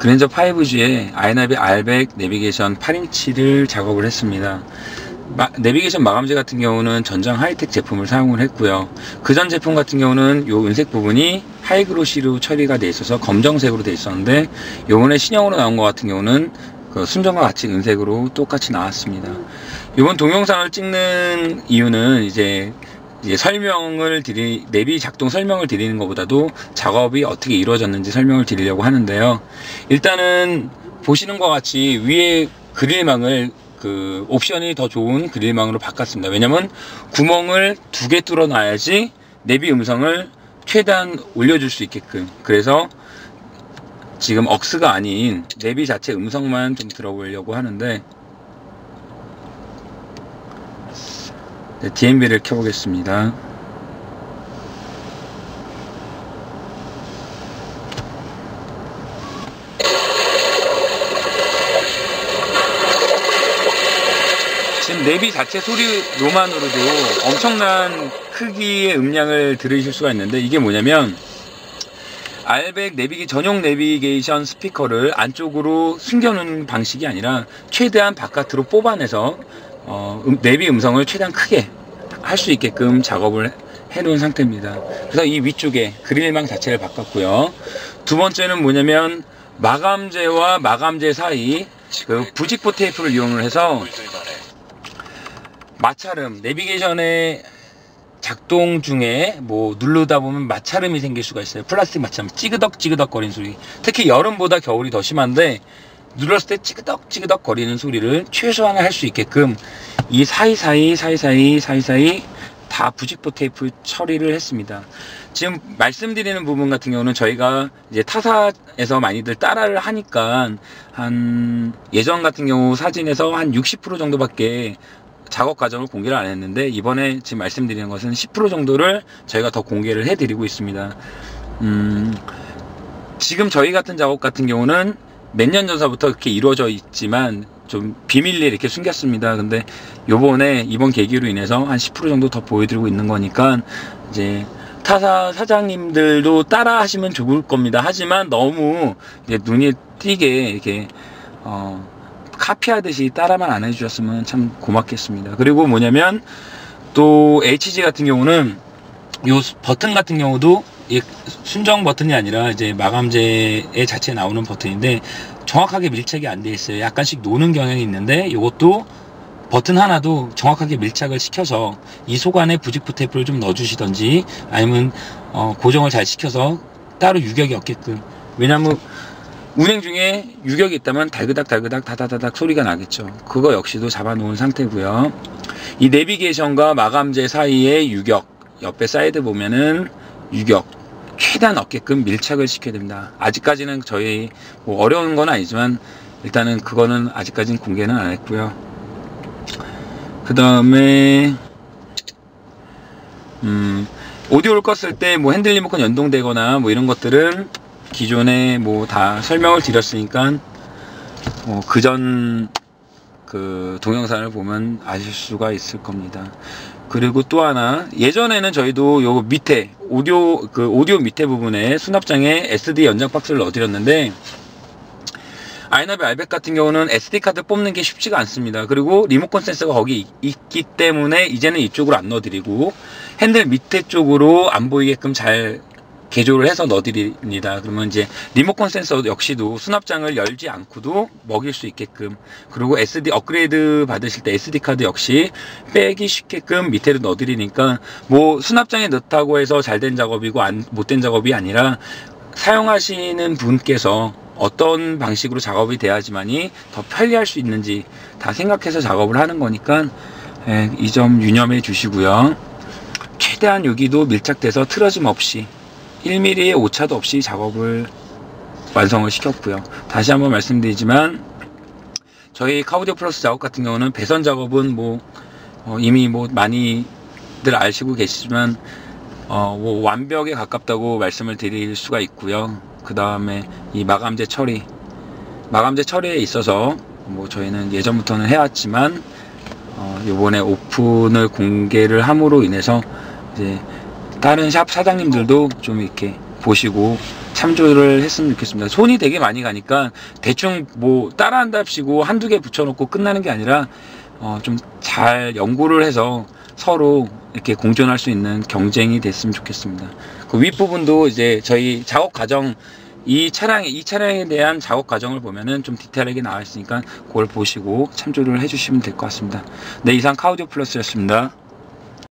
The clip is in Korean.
그랜저 5G에 아이나비 R100 내비게이션 8인치를 작업을 했습니다. 내비게이션 마감재 같은 경우는 전장 하이텍 제품을 사용을 했고요. 그 전 제품 같은 경우는 요 은색 부분이 하이그로시로 처리가 돼 있어서 검정색으로 돼 있었는데, 요번에 신형으로 나온 것 같은 경우는 그 순정과 같이 은색으로 똑같이 나왔습니다. 이번 동영상을 찍는 이유는 이제 설명을 내비 작동 설명을 드리는 것보다도 작업이 어떻게 이루어졌는지 설명을 드리려고 하는데요. 일단은 보시는 것과 같이 위에 그릴망을 그 옵션이 더 좋은 그릴망으로 바꿨습니다. 왜냐면 구멍을 2개 뚫어 놔야지 내비 음성을 최대한 올려줄 수 있게끔. 그래서 지금 억스가 아닌 내비 자체 음성만 좀 들어보려고 하는데, DMB를 켜보겠습니다. 지금 내비 자체 소리로만으로도 엄청난 크기의 음량을 들으실 수가 있는데, 이게 뭐냐면 R100 전용 내비게이션 스피커를 안쪽으로 숨겨놓은 방식이 아니라 최대한 바깥으로 뽑아내서 내비 음성을 최대한 크게 할 수 있게끔 작업을 해 놓은 상태입니다. 그래서 이 위쪽에 그릴망 자체를 바꿨고요. 두 번째는 뭐냐면 마감재와 마감재 사이 그 부직포 테이프를 이용을 해서 마찰음, 내비게이션의 작동 중에 뭐 누르다 보면 마찰음이 생길 수가 있어요. 플라스틱 마찰음, 찌그덕 거리는 소리. 특히 여름보다 겨울이 더 심한데 눌렀을 때 찌그덕 거리는 소리를 최소화를 할 수 있게끔 이 사이사이 다 부직포 테이프 처리를 했습니다. 지금 말씀드리는 부분 같은 경우는 저희가 이제 타사에서 많이들 따라를 하니까 한 예전 같은 경우 사진에서 한 60% 정도밖에 작업 과정을 공개를 안 했는데, 이번에 지금 말씀드리는 것은 10% 정도를 저희가 더 공개를 해 드리고 있습니다. 지금 저희 같은 작업 같은 경우는 몇 년 전서부터 이렇게 이루어져 있지만 좀 비밀리에 이렇게 숨겼습니다. 근데 이번 계기로 인해서 한 10% 정도 더 보여드리고 있는 거니까 이제 타사 사장님들도 따라 하시면 좋을 겁니다. 하지만 너무 이제 눈에 띄게 이렇게 카피하듯이 따라만 안 해주셨으면 참 고맙겠습니다. 그리고 뭐냐면 또 HG 같은 경우는 요 버튼 같은 경우도 순정 버튼이 아니라 이제 마감재에 자체에 나오는 버튼인데 정확하게 밀착이 안 돼 있어요. 약간씩 노는 경향이 있는데, 이것도 버튼 하나도 정확하게 밀착을 시켜서 이 속 안에 부직포 테이프를 좀 넣어주시던지 아니면 고정을 잘 시켜서 따로 유격이 없게끔. 왜냐면 운행 중에 유격이 있다면 달그닥 다다다닥 소리가 나겠죠. 그거 역시도 잡아 놓은 상태고요. 이 내비게이션과 마감재 사이의 유격, 옆에 사이드 보면은 유격 최대한 없게끔 밀착을 시켜야 됩니다. 아직까지는 저희 뭐 어려운 건 아니지만 일단은 그거는 아직까지는 공개는 안 했고요. 그 다음에 오디오를 껐을 때 뭐 핸들 리모컨 연동되거나 뭐 이런 것들은 기존에 뭐 다 설명을 드렸으니까 그전 그 동영상을 보면 아실 수가 있을 겁니다. 그리고 또 하나, 예전에는 저희도 요 밑에 오디오 밑에 부분에 수납장에 SD 연장 박스를 넣어드렸는데, 아이나비 R100 같은 경우는 SD 카드 뽑는 게 쉽지가 않습니다. 그리고 리모컨 센서가 거기 있기 때문에 이제는 이쪽으로 안 넣어드리고 핸들 밑에 쪽으로 안 보이게끔 잘 개조를 해서 넣어드립니다. 그러면 이제 리모컨 센서 역시도 수납장을 열지 않고도 먹일 수 있게끔, 그리고 SD 업그레이드 받으실 때 SD 카드 역시 빼기 쉽게끔 밑에로 넣어드리니까 뭐 수납장에 넣다고 해서 잘된 작업이고 못된 작업이 아니라 사용하시는 분께서 어떤 방식으로 작업이 돼야지만이 더 편리할 수 있는지 다 생각해서 작업을 하는 거니까 이 점 유념해 주시고요. 최대한 여기도 밀착돼서 틀어짐 없이 1mm의 오차도 없이 작업을 완성을 시켰고요. 다시 한번 말씀드리지만 저희 카오디오 플러스 작업 같은 경우는 배선 작업은 이미 많이들 아시고 계시지만 완벽에 가깝다고 말씀을 드릴 수가 있고요. 그 다음에 이 마감재 처리에 있어서 저희는 예전부터는 해왔지만 요번에 오픈을 공개를 함으로 인해서 이제 다른 샵 사장님들도 좀 이렇게 보시고 참조를 했으면 좋겠습니다. 손이 되게 많이 가니까 대충 뭐 따라한답시고 한두 개 붙여놓고 끝나는 게 아니라 좀 잘 연구를 해서 서로 이렇게 공존할 수 있는 경쟁이 됐으면 좋겠습니다. 그 윗부분도 이제 저희 작업 과정 이 차량에 대한 작업 과정을 보면은 좀 디테일하게 나와 있으니까 그걸 보시고 참조를 해주시면 될 것 같습니다. 네, 이상 카우디오 플러스였습니다.